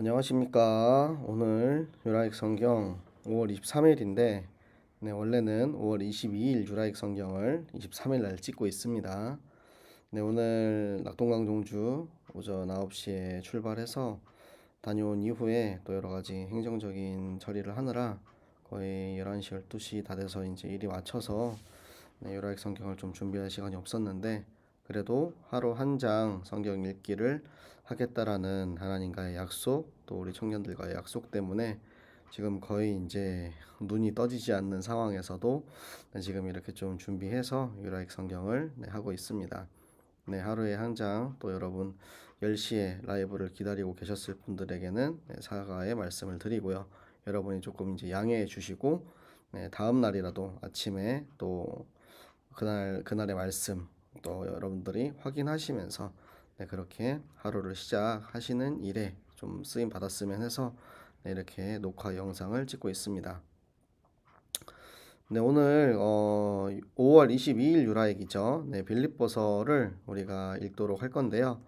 안녕하십니까. 오늘 유라익 성경 5월 23일인데, 원래는 5월 22일 유라익 성경을 23일 날 찍고 있습니다. 오늘 낙동강정주 오전 9시에 출발해서 다녀온 이후에 또 여러 가지 행정적인 처리를 하느라 거의 11시, 12시 다 돼서 이제 일이 맞춰서 유라익 성경을 좀 준비할 시간이 없었는데, 그래도 하루 한 장 성경 읽기를 하겠다라는 하나님과의 약속, 또 우리 청년들과의 약속 때문에 지금 거의 이제 눈이 떠지지 않는 상황에서도 지금 이렇게 좀 준비해서 유라익 성경을 하고 있습니다. 하루에 한 장, 또 여러분 10시에 라이브를 기다리고 계셨을 분들에게는 사과의 말씀을 드리고요. 여러분이 조금 이제 양해해 주시고, 다음 날이라도 아침에 또 그날의 말씀 또 여러분들이 확인하시면서 그렇게 하루를 시작하시는 일에 좀 쓰임 받았으면 해서 이렇게 녹화 영상을 찍고 있습니다. 오늘 5월 22일 유라익이죠. 빌립보서를 우리가 읽도록 할 건데요.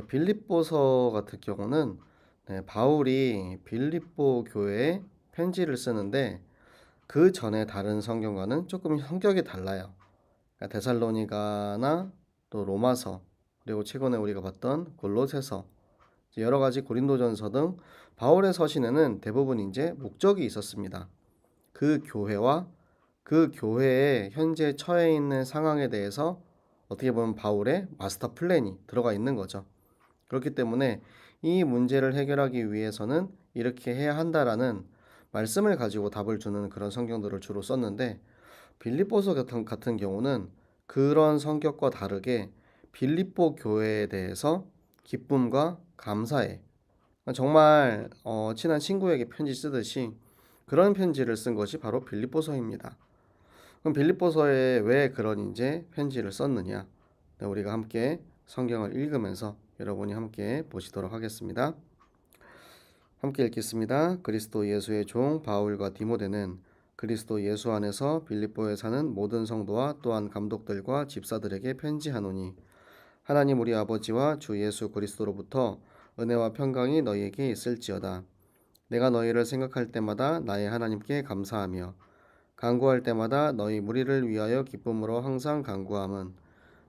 빌립보서 같은 경우는 바울이 빌립보 교회에 편지를 쓰는데, 그 전에 다른 성경과는 조금 성격이 달라요. 그러니까 데살로니가나 또 로마서, 그리고 최근에 우리가 봤던 골로새서, 여러 가지 고린도전서 등 바울의 서신에는 대부분 이제 목적이 있었습니다. 그 교회와 그 교회의 현재 처해 있는 상황에 대해서 어떻게 보면 바울의 마스터 플랜이 들어가 있는 거죠. 그렇기 때문에 이 문제를 해결하기 위해서는 이렇게 해야 한다라는 말씀을 가지고 답을 주는 그런 성경들을 주로 썼는데, 빌립보서 같은 경우는 그런 성격과 다르게 빌립보 교회에 대해서 기쁨과 감사해, 정말 친한 친구에게 편지 쓰듯이 그런 편지를 쓴 것이 바로 빌립보서입니다. 그럼 빌립보서에 왜 그런 이제 편지를 썼느냐? 우리가 함께 성경을 읽으면서 여러분이 함께 보시도록 하겠습니다. 함께 읽겠습니다. 그리스도 예수의 종 바울과 디모데는 그리스도 예수 안에서 빌립보에 사는 모든 성도와 또한 감독들과 집사들에게 편지하노니, 하나님 우리 아버지와 주 예수 그리스도로부터 은혜와 평강이 너희에게 있을지어다. 내가 너희를 생각할 때마다 나의 하나님께 감사하며 간구할 때마다 너희 무리를 위하여 기쁨으로 항상 간구함은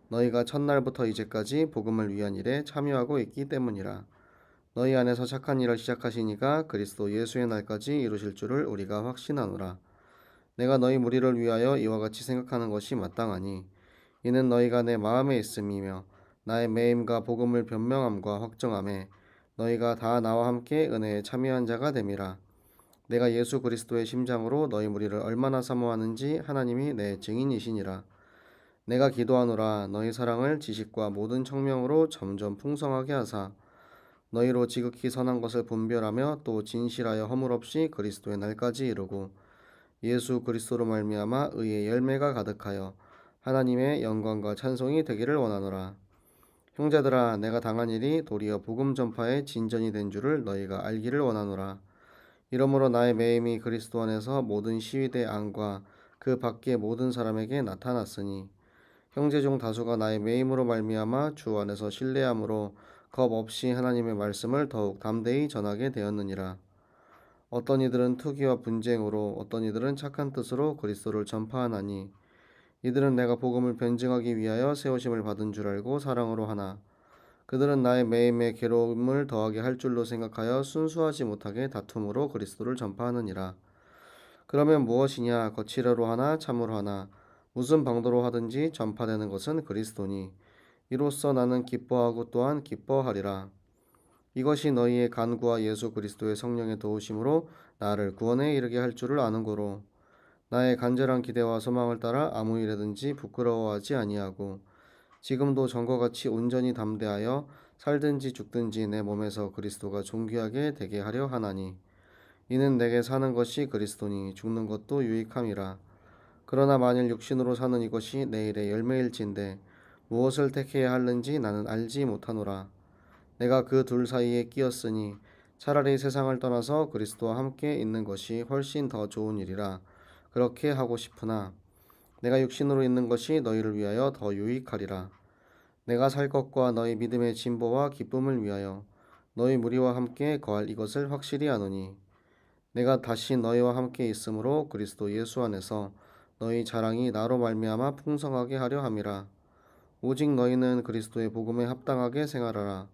너희가 첫날부터 이제까지 복음을 위한 일에 참여하고 있기 때문이라. 너희 안에서 착한 일을 시작하시니까 그리스도 예수의 날까지 이루실 줄을 우리가 확신하노라. 내가 너희 무리를 위하여 이와 같이 생각하는 것이 마땅하니, 이는 너희가 내 마음에 있음이며 나의 매임과 복음을 변명함과 확정함에 너희가 다 나와 함께 은혜에 참여한 자가 됨이라. 내가 예수 그리스도의 심장으로 너희 무리를 얼마나 사모하는지 하나님이 내 증인이시니라. 내가 기도하노라. 너희 사랑을 지식과 모든 청명으로 점점 풍성하게 하사 너희로 지극히 선한 것을 분별하며 또 진실하여 허물 없이 그리스도의 날까지 이루고 예수 그리스도로 말미암아 의의 열매가 가득하여 하나님의 영광과 찬송이 되기를 원하노라. 형제들아, 내가 당한 일이 도리어 복음 전파의 진전이 된 줄을 너희가 알기를 원하노라. 이러므로 나의 매임이 그리스도 안에서 모든 시위대 안과 그 밖의 모든 사람에게 나타났으니, 형제 중 다수가 나의 매임으로 말미암아 주 안에서 신뢰함으로 겁 없이 하나님의 말씀을 더욱 담대히 전하게 되었느니라. 어떤 이들은 투기와 분쟁으로, 어떤 이들은 착한 뜻으로 그리스도를 전파하나니, 이들은 내가 복음을 변증하기 위하여 세우심을 받은 줄 알고 사랑으로 하나, 그들은 나의 매임에 괴로움을 더하게 할 줄로 생각하여 순수하지 못하게 다툼으로 그리스도를 전파하느니라. 그러면 무엇이냐? 거칠어로 하나 참으로 하나 무슨 방도로 하든지 전파되는 것은 그리스도니, 이로써 나는 기뻐하고 또한 기뻐하리라. 이것이 너희의 간구와 예수 그리스도의 성령의 도우심으로 나를 구원에 이르게 할 줄을 아는 고로, 나의 간절한 기대와 소망을 따라 아무 일에든지 부끄러워하지 아니하고 지금도 전과 같이 온전히 담대하여 살든지 죽든지 내 몸에서 그리스도가 존귀하게 되게 하려 하나니, 이는 내게 사는 것이 그리스도니 죽는 것도 유익함이라. 그러나 만일 육신으로 사는 이것이 내일의 열매일진데 무엇을 택해야 하는지 나는 알지 못하노라. 내가 그 둘 사이에 끼었으니 차라리 세상을 떠나서 그리스도와 함께 있는 것이 훨씬 더 좋은 일이라 그렇게 하고 싶으나, 내가 육신으로 있는 것이 너희를 위하여 더 유익하리라. 내가 살 것과 너희 믿음의 진보와 기쁨을 위하여 너희 무리와 함께 거할 이것을 확실히 아노니 내가 다시 너희와 함께 있으므로 그리스도 예수 안에서 너희 자랑이 나로 말미암아 풍성하게 하려 함이라. 오직 너희는 그리스도의 복음에 합당하게 생활하라.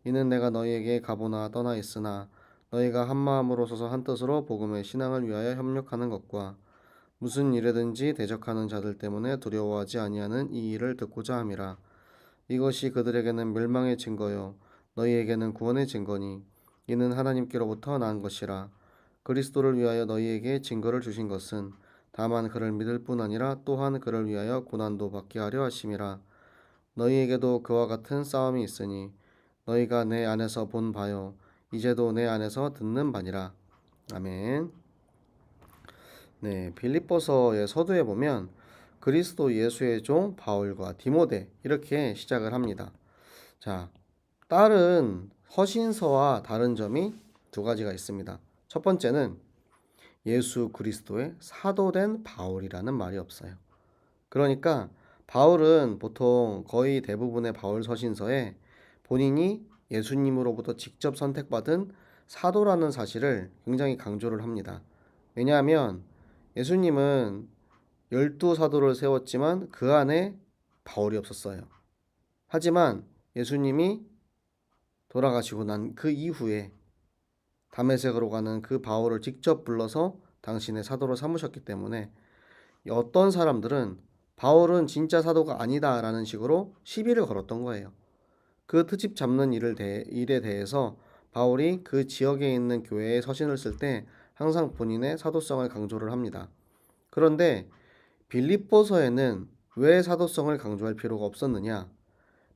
이는 내가 너희에게 가보나 떠나 있으나 너희가 한 마음으로 서서 한 뜻으로 복음의 신앙을 위하여 협력하는 것과 무슨 일에든지 대적하는 자들 때문에 두려워하지 아니하는 이 일을 듣고자 함이라. 이것이 그들에게는 멸망의 증거요 너희에게는 구원의 증거니 이는 하나님께로부터 난 것이라. 그리스도를 위하여 너희에게 증거를 주신 것은 다만 그를 믿을 뿐 아니라 또한 그를 위하여 고난도 받게 하려 하심이라. 너희에게도 그와 같은 싸움이 있으니 너희가 내 안에서 본 바요 이제도 내 안에서 듣는 바니라. 아멘. 네, 빌립보서의 서두에 보면 그리스도 예수의 종 바울과 디모데 이렇게 시작을 합니다. 자, 다른 서신서와 다른 점이 두 가지가 있습니다. 첫 번째는 예수 그리스도의 사도된 바울이라는 말이 없어요. 그러니까 바울은 보통 거의 대부분의 바울 서신서에 본인이 예수님으로부터 직접 선택받은 사도라는 사실을 굉장히 강조를 합니다. 왜냐하면 예수님은 12사도를 세웠지만 그 안에 바울이 없었어요. 하지만 예수님이 돌아가시고 난 그 이후에 다메섹으로 가는 그 바울을 직접 불러서 당신의 사도로 삼으셨기 때문에 어떤 사람들은 바울은 진짜 사도가 아니다라는 식으로 시비를 걸었던 거예요. 그 트집 잡는 일에 대해서 바울이 그 지역에 있는 교회에 서신을 쓸 때 항상 본인의 사도성을 강조를 합니다. 그런데 빌립보서에는 왜 사도성을 강조할 필요가 없었느냐?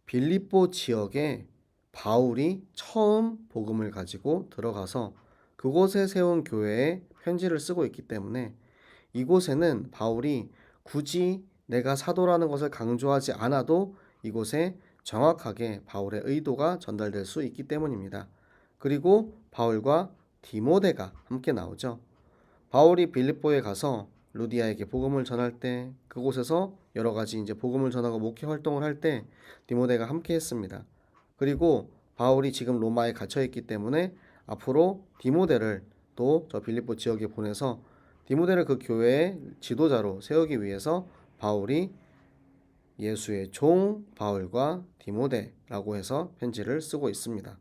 빌립보 지역에 바울이 처음 복음을 가지고 들어가서 그곳에 세운 교회에 편지를 쓰고 있기 때문에 이곳에는 바울이 굳이 내가 사도라는 것을 강조하지 않아도 이곳에 정확하게 바울의 의도가 전달될 수 있기 때문입니다. 그리고 바울과 디모데가 함께 나오죠. 바울이 빌립보에 가서 루디아에게 복음을 전할 때 그곳에서 여러 가지 이제 복음을 전하고 목회 활동을 할 때 디모데가 함께 했습니다. 그리고 바울이 지금 로마에 갇혀 있기 때문에 앞으로 디모데를 또 저 빌립보 지역에 보내서 디모데를 그 교회의 지도자로 세우기 위해서 바울이 예수의 종 바울과 디모데라고 해서 편지를 쓰고 있습니다.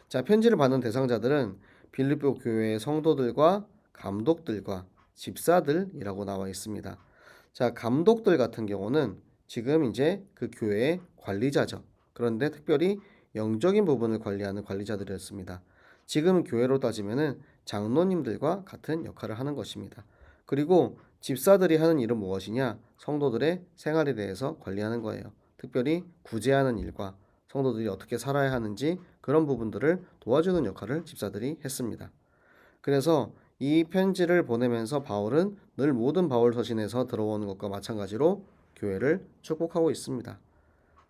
자, 편지를 받는 대상자들은 빌립보 교회의 성도들과 감독들과 집사들이라고 나와 있습니다. 자, 감독들 같은 경우는 지금 이제 그 교회의 관리자죠. 그런데 특별히 영적인 부분을 관리하는 관리자들이었습니다. 지금 교회로 따지면은 장로님들과 같은 역할을 하는 것입니다. 그리고 집사들이 하는 일은 무엇이냐? 성도들의 생활에 대해서 관리하는 거예요. 특별히 구제하는 일과 성도들이 어떻게 살아야 하는지 그런 부분들을 도와주는 역할을 집사들이 했습니다. 그래서 이 편지를 보내면서 바울은 늘 모든 바울 서신에서 들어오는 것과 마찬가지로 교회를 축복하고 있습니다.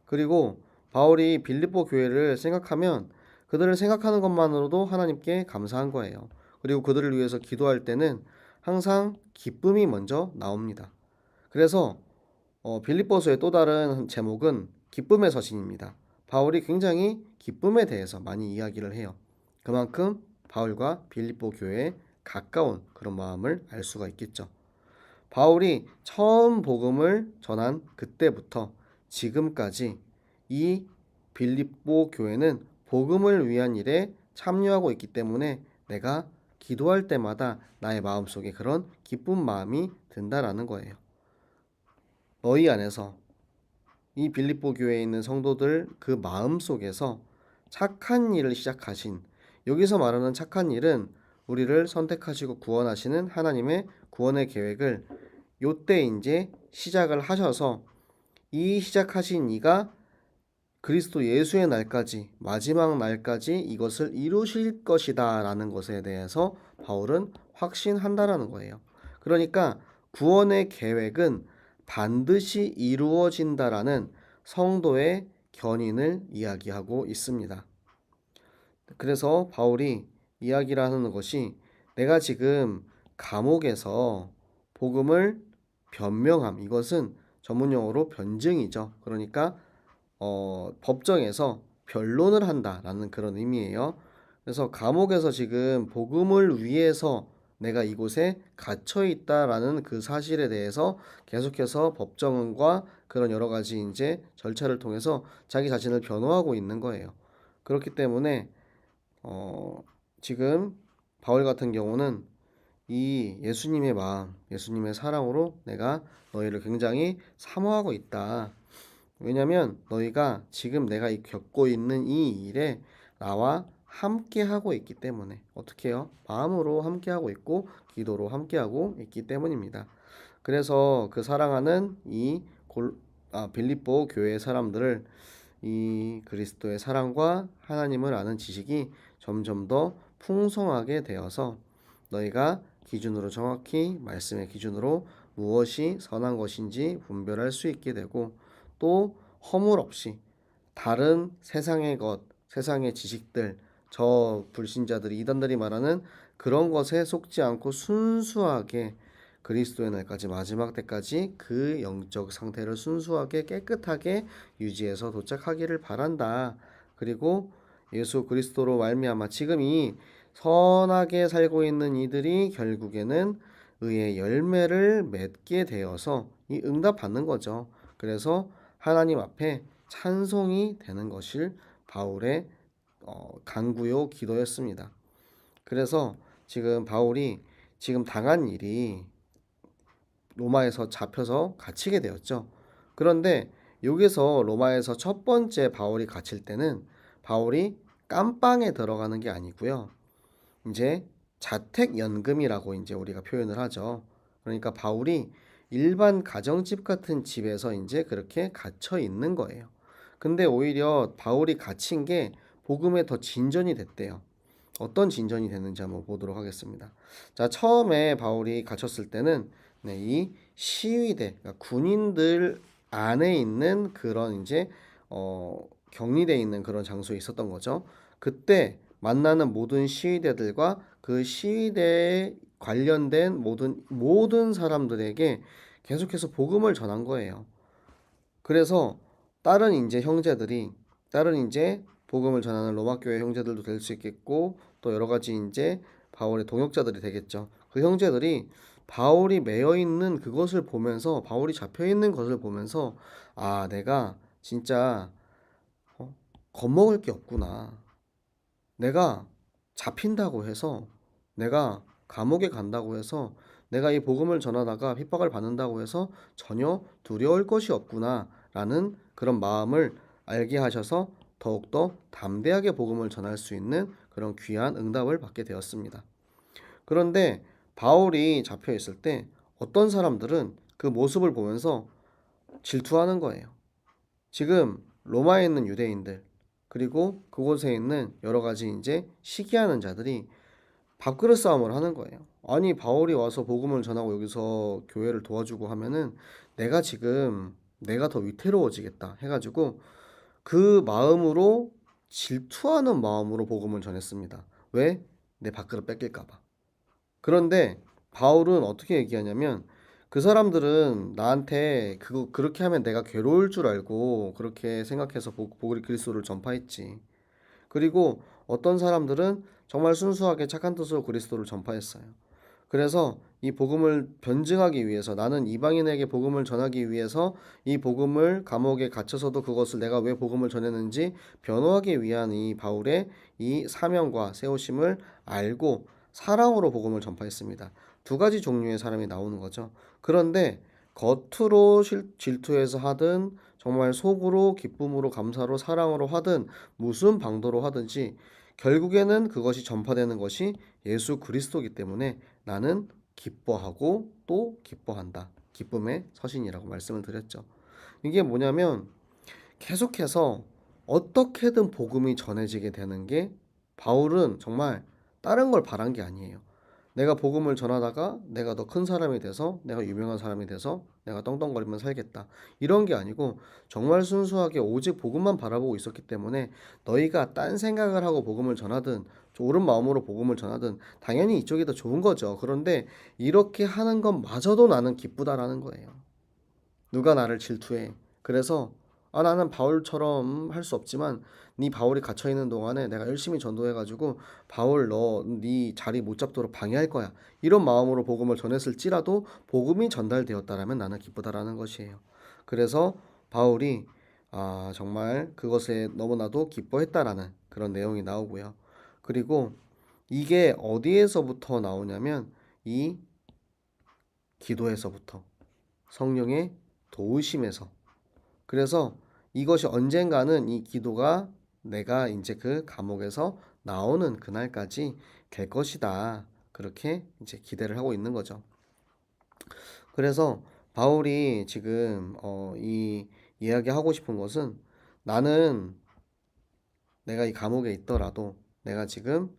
그리고 바울이 빌립보 교회를 생각하면 그들을 생각하는 것만으로도 하나님께 감사한 거예요. 그리고 그들을 위해서 기도할 때는 항상 기쁨이 먼저 나옵니다. 그래서 빌립보서의 또 다른 제목은 기쁨의 서신입니다. 바울이 굉장히 기쁨에 대해서 많이 이야기를 해요. 그만큼 바울과 빌립보 교회에 가까운 그런 마음을 알 수가 있겠죠. 바울이 처음 복음을 전한 그때부터 지금까지 이 빌립보 교회는 복음을 위한 일에 참여하고 있기 때문에 내가 기도할 때마다 나의 마음속에 그런 기쁜 마음이 든다라는 거예요. 너희 안에서 이 빌립보 교회에 있는 성도들 그 마음 속에서 착한 일을 시작하신, 여기서 말하는 착한 일은 우리를 선택하시고 구원하시는 하나님의 구원의 계획을 요때 이제 시작을 하셔서 이 시작하신 이가 그리스도 예수의 날까지, 마지막 날까지 이것을 이루실 것이다 라는 것에 대해서 바울은 확신한다라는 거예요. 그러니까 구원의 계획은 반드시 이루어진다라는 성도의 견인을 이야기하고 있습니다. 그래서 바울이 이야기를 하는 것이 내가 지금 감옥에서 복음을 변명함, 이것은 전문용어로 변증이죠. 그러니까 법정에서 변론을 한다라는 그런 의미예요. 그래서 감옥에서 지금 복음을 위해서 내가 이곳에 갇혀 있다라는 그 사실에 대해서 계속해서 법정과 그런 여러 가지 이제 절차를 통해서 자기 자신을 변호하고 있는 거예요. 그렇기 때문에 지금 바울 같은 경우는 이 예수님의 마음, 예수님의 사랑으로 내가 너희를 굉장히 사모하고 있다. 왜냐면 너희가 지금 내가 겪고 있는 이 일에 나와 함께 하고 있기 때문에. 어떻게 해요? 마음으로 함께 하고 있고 기도로 함께 하고 있기 때문입니다. 그래서 그 사랑하는 빌립보 교회 사람들을 이 그리스도의 사랑과 하나님을 아는 지식이 점점 더 풍성하게 되어서 너희가 기준으로 정확히 말씀의 기준으로 무엇이 선한 것인지 분별할 수 있게 되고, 또 허물 없이 다른 세상의 것, 세상의 지식들, 저 불신자들이 이단들이 말하는 그런 것에 속지 않고 순수하게 그리스도의 날까지 마지막 때까지 그 영적 상태를 순수하게 깨끗하게 유지해서 도착하기를 바란다. 그리고 예수 그리스도로 말미암아 지금 이 선하게 살고 있는 이들이 결국에는 의의 열매를 맺게 되어서 이 응답받는 거죠. 그래서 하나님 앞에 찬송이 되는 것을 바울의 간구요 기도였습니다. 그래서 지금 바울이 지금 당한 일이 로마에서 잡혀서 갇히게 되었죠. 그런데 여기서 로마에서 첫 번째 바울이 갇힐 때는 바울이 깜빵에 들어가는 게 아니고요. 이제 자택연금이라고 이제 우리가 표현을 하죠. 그러니까 바울이 일반 가정집 같은 집에서 이제 그렇게 갇혀 있는 거예요. 근데 오히려 바울이 갇힌 게 복음에 더 진전이 됐대요. 어떤 진전이 됐는지 한번 보도록 하겠습니다. 자, 처음에 바울이 갇혔을 때는 이 시위대, 그러니까 군인들 안에 있는 그런 이제 격리돼 있는 그런 장소에 있었던 거죠. 그때 만나는 모든 시위대들과 그 시위대에 관련된 모든 사람들에게 계속해서 복음을 전한 거예요. 그래서 다른 이제 형제들이 다른 이제 복음을 전하는 로마 교회 형제들도 될 수 있겠고, 또 여러 가지 이제 바울의 동역자들이 되겠죠. 그 형제들이 바울이 매여 있는 그것을 보면서, 바울이 잡혀 있는 것을 보면서, 아, 내가 진짜 겁먹을 게 없구나. 내가 잡힌다고 해서, 내가 감옥에 간다고 해서, 내가 이 복음을 전하다가 핍박을 받는다고 해서 전혀 두려울 것이 없구나라는 그런 마음을 알게 하셔서 더욱더 담대하게 복음을 전할 수 있는 그런 귀한 응답을 받게 되었습니다. 그런데 바울이 잡혀 있을 때 어떤 사람들은 그 모습을 보면서 질투하는 거예요. 지금 로마에 있는 유대인들, 그리고 그곳에 있는 여러 가지 이제 시기하는 자들이 밥그릇 싸움을 하는 거예요. 아니, 바울이 와서 복음을 전하고 여기서 교회를 도와주고 하면은 내가 더 위태로워지겠다 해가지고 그 마음으로, 질투하는 마음으로 복음을 전했습니다. 왜? 내 밥그릇 뺏길까 봐. 그런데 바울은 어떻게 얘기하냐면, 그 사람들은 나한테 그렇게 하면 내가 괴로울 줄 알고 그렇게 생각해서 그리스도를 전파했지. 그리고 어떤 사람들은 정말 순수하게 착한 뜻으로 그리스도를 전파했어요. 그래서 이 복음을 변증하기 위해서, 나는 이방인에게 복음을 전하기 위해서 이 복음을 감옥에 갇혀서도 그것을 내가 왜 복음을 전했는지 변호하기 위한 이 바울의 이 사명과 세우심을 알고 사랑으로 복음을 전파했습니다. 두 가지 종류의 사람이 나오는 거죠. 그런데 겉으로 질투해서 하든, 정말 속으로 기쁨으로 감사로 사랑으로 하든, 무슨 방도로 하든지 결국에는 그것이 전파되는 것이 예수 그리스도이기 때문에 나는 기뻐하고 또 기뻐한다. 기쁨의 서신이라고 말씀을 드렸죠. 이게 뭐냐면 계속해서 어떻게든 복음이 전해지게 되는 게, 바울은 정말 다른 걸 바란 게 아니에요. 내가 복음을 전하다가 내가 더 큰 사람이 돼서, 내가 유명한 사람이 돼서 내가 떵떵거리면 살겠다, 이런 게 아니고 정말 순수하게 오직 복음만 바라보고 있었기 때문에 너희가 딴 생각을 하고 복음을 전하든 옳은 마음으로 복음을 전하든 당연히 이쪽이 더 좋은 거죠. 그런데 이렇게 하는 것마저도 나는 기쁘다라는 거예요. 누가 나를 질투해. 그래서 나는 바울처럼 할 수 없지만 네 바울이 갇혀 있는 동안에 내가 열심히 전도해가지고 바울 너 네 자리 못 잡도록 방해할 거야. 이런 마음으로 복음을 전했을지라도 복음이 전달되었다라면 나는 기쁘다라는 것이에요. 그래서 바울이 정말 그것에 너무나도 기뻐했다라는 그런 내용이 나오고요. 그리고 이게 어디에서부터 나오냐면 이 기도에서부터 성령의 도우심에서. 그래서 이것이 언젠가는 이 기도가 내가 이제 그 감옥에서 나오는 그날까지 될 것이다. 그렇게 이제 기대를 하고 있는 거죠. 그래서 바울이 지금 이 이야기하고 싶은 것은 나는 내가 이 감옥에 있더라도 내가 지금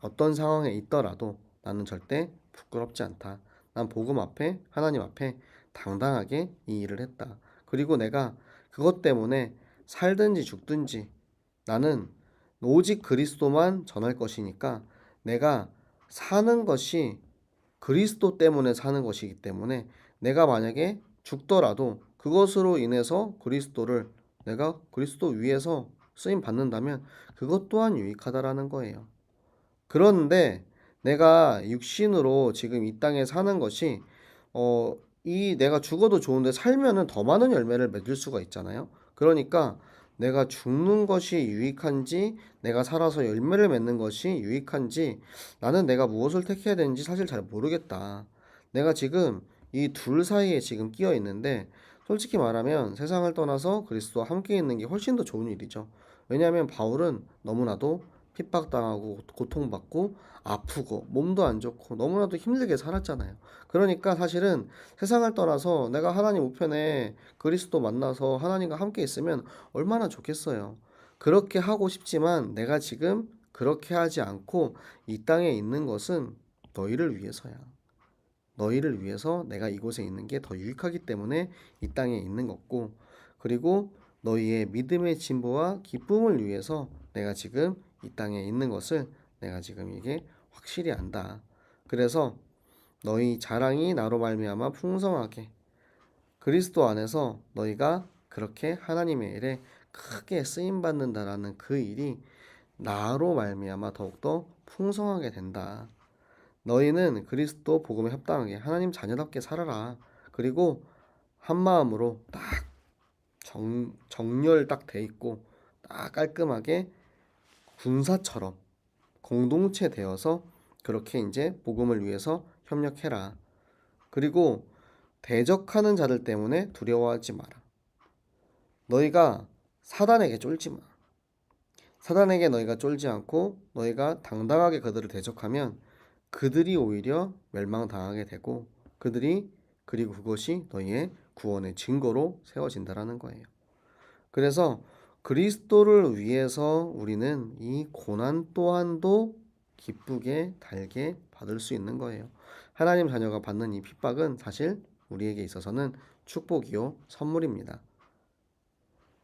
어떤 상황에 있더라도 나는 절대 부끄럽지 않다. 난 복음 앞에 하나님 앞에 당당하게 이 일을 했다. 그리고 내가 그것 때문에 살든지 죽든지 나는 오직 그리스도만 전할 것이니까 내가 사는 것이 그리스도 때문에 사는 것이기 때문에 내가 만약에 죽더라도 그것으로 인해서 그리스도를 내가 그리스도 위에서 쓰임 받는다면 그것 또한 유익하다라는 거예요. 그런데 내가 육신으로 지금 이 땅에 사는 것이 이 내가 죽어도 좋은데 살면은 더 많은 열매를 맺을 수가 있잖아요. 그러니까 내가 죽는 것이 유익한지 내가 살아서 열매를 맺는 것이 유익한지 나는 내가 무엇을 택해야 되는지 사실 잘 모르겠다. 내가 지금 이 둘 사이에 지금 끼어 있는데 솔직히 말하면 세상을 떠나서 그리스도와 함께 있는 게 훨씬 더 좋은 일이죠. 왜냐하면 바울은 너무나도 핍박당하고 고통받고 아프고 몸도 안 좋고 너무나도 힘들게 살았잖아요. 그러니까 사실은 세상을 떠나서 내가 하나님 우편에 그리스도 만나서 하나님과 함께 있으면 얼마나 좋겠어요. 그렇게 하고 싶지만 내가 지금 그렇게 하지 않고 이 땅에 있는 것은 너희를 위해서야. 너희를 위해서 내가 이곳에 있는 게 더 유익하기 때문에 이 땅에 있는 거고, 그리고 너희의 믿음의 진보와 기쁨을 위해서 내가 지금 이 땅에 있는 것을 내가 지금 이게 확실히 안다. 그래서 너희 자랑이 나로 말미암아 풍성하게 그리스도 안에서 너희가 그렇게 하나님의 일에 크게 쓰임 받는다라는 그 일이 나로 말미암아 더욱더 풍성하게 된다. 너희는 그리스도 복음에 합당하게 하나님 자녀답게 살아라. 그리고 한 마음으로 딱 정렬 딱 돼 있고 딱 깔끔하게 군사처럼 공동체 되어서 그렇게 이제 복음을 위해서 협력해라. 그리고 대적하는 자들 때문에 두려워하지 마라. 너희가 사단에게 쫄지 마. 사단에게 너희가 쫄지 않고 너희가 당당하게 그들을 대적하면 그들이 오히려 멸망당하게 되고 그리고 그것이 너희의 구원의 증거로 세워진다라는 거예요. 그래서 그리스도를 위해서 우리는 이 고난 또한도 기쁘게 달게 받을 수 있는 거예요. 하나님 자녀가 받는 이 핍박은 사실 우리에게 있어서는 축복이요 선물입니다.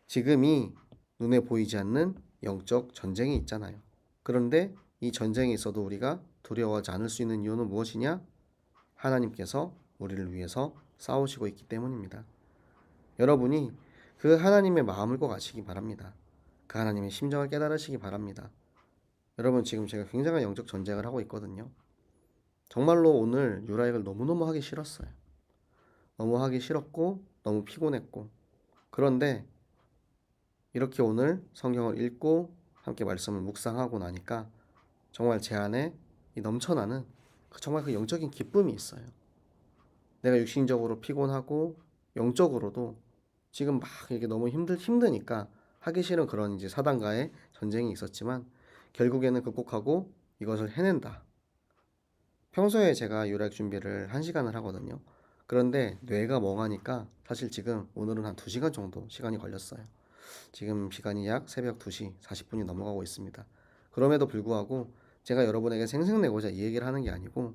지금이 눈에 보이지 않는 영적 전쟁이 있잖아요. 그런데 이 전쟁이 있어도 우리가 두려워하지 않을 수 있는 이유는 무엇이냐? 하나님께서 우리를 위해서 싸우시고 있기 때문입니다. 여러분이 그 하나님의 마음을 꼭 아시기 바랍니다. 그 하나님의 심정을 깨달으시기 바랍니다. 여러분 지금 제가 굉장한 영적 전쟁을 하고 있거든요. 정말로 오늘 유라익을 너무너무 하기 싫었어요. 너무 하기 싫었고 너무 피곤했고 그런데 이렇게 오늘 성경을 읽고 함께 말씀을 묵상하고 나니까 정말 제 안에 이 넘쳐나는 정말 그 영적인 기쁨이 있어요. 내가 육신적으로 피곤하고 영적으로도 지금 막 이게 너무 힘드니까 하기 싫은 그런 이제 사단과의 전쟁이 있었지만 결국에는 극복하고 이것을 해낸다. 평소에 제가 요리학 준비를 1시간을 하거든요. 그런데 뇌가 멍하니까 사실 지금 오늘은 한 2시간 정도 시간이 걸렸어요. 지금 시간이 약 새벽 2시 40분이 넘어가고 있습니다. 그럼에도 불구하고 제가 여러분에게 생색내고자 이 얘기를 하는 게 아니고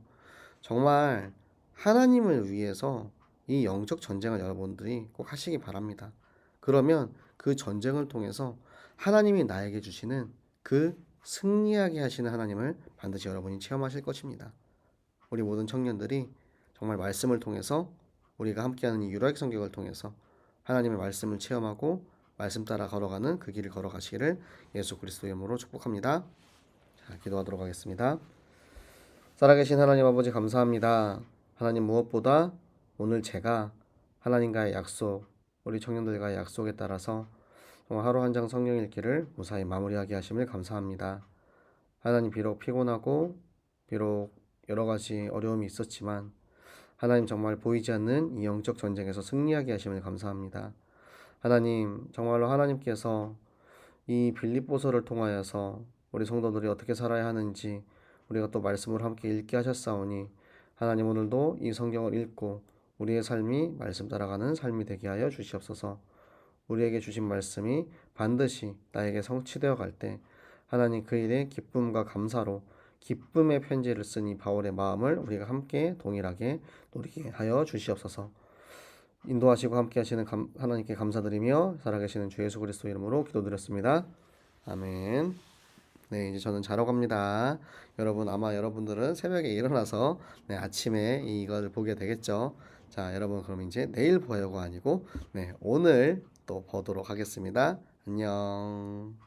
정말 하나님을 위해서 이 영적 전쟁을 여러분들이 꼭 하시기 바랍니다. 그러면 그 전쟁을 통해서 하나님이 나에게 주시는 그 승리하게 하시는 하나님을 반드시 여러분이 체험하실 것입니다. 우리 모든 청년들이 정말 말씀을 통해서 우리가 함께하는 이 유라익 성경을 통해서 하나님의 말씀을 체험하고 말씀 따라 걸어가는 그 길을 걸어가시기를 예수 그리스도의 이름으로 축복합니다. 자, 기도하도록 하겠습니다. 살아계신 하나님 아버지 감사합니다. 하나님 무엇보다 오늘 제가 하나님과의 약속, 우리 청년들과의 약속에 따라서 하루 한 장 성경 읽기를 무사히 마무리하게 하심을 감사합니다. 하나님 비록 피곤하고 비록 여러 가지 어려움이 있었지만 하나님 정말 보이지 않는 이 영적 전쟁에서 승리하게 하심을 감사합니다. 하나님 정말로 하나님께서 이 빌립보서를 통하여서 우리 성도들이 어떻게 살아야 하는지 우리가 또 말씀을 함께 읽게 하셨사오니 하나님 오늘도 이 성경을 읽고 우리의 삶이 말씀 따라가는 삶이 되게 하여 주시옵소서. 우리에게 주신 말씀이 반드시 나에게 성취되어 갈 때 하나님 그 일에 기쁨과 감사로 기쁨의 편지를 쓴 이 바울의 마음을 우리가 함께 동일하게 누리게 하여 주시옵소서. 인도하시고 함께 하시는 하나님께 감사드리며 살아계시는 주 예수 그리스도 이름으로 기도드렸습니다. 아멘. 네, 이제 저는 자러 갑니다. 여러분 아마 여러분들은 새벽에 일어나서 아침에 이걸 보게 되겠죠. 자, 여러분 그럼 이제 내일 보여가 아니고 오늘 또 보도록 하겠습니다. 안녕.